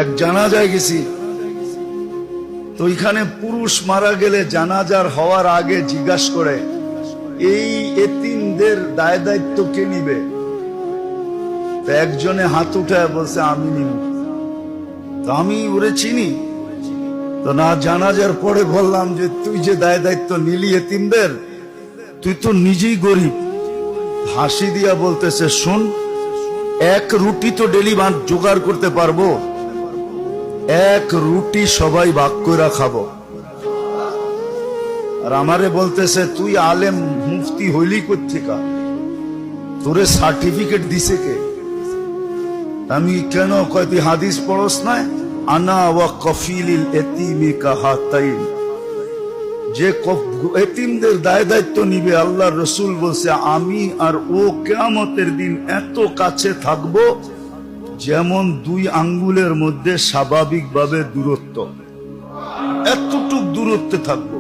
এক জানাজায় গেছি, তো ওইখানে পুরুষ মারা গেলে জানাজার হওয়ার আগে জিজ্ঞাসা করে এই এতিমদের দায় দায়িত্ব কে নিবে? তো একজনে হাত উঠায় বলছে আমি নিব। তো আমি ওরে চিনি, তো না জানাজার পরে বললাম যে তুই যে দায় দায়িত্ব নিলি এতিমদের, তুই তো নিজেই গরিব। হাসি দিয়া বলতেছে শোন, এক রুটি তো ডেলি জোগাড় করতে পারবো, এক রুটি সবাই ভাগ করে খাবো। আর আমারে বলতেছে তুই আলেম মুফতি হইলি কোত্থেকা, তোরে সার্টিফিকেট দিছে কে? আমি কেন কয় তুই হাদিস পড়স না, আনা ওয়া কফিলিল এতিমি কাহাতাইন, যে এতিমদের দায় দায়িত্ব নিবে আল্লাহর রাসূল বলছে আমি আর ও কিয়ামতের দিন এত কাছে থাকবো যেমন দুই আঙ্গুলের মধ্যে স্বাভাবিকভাবে দূরত্ব, এতটুক দূরত্বে থাকবো।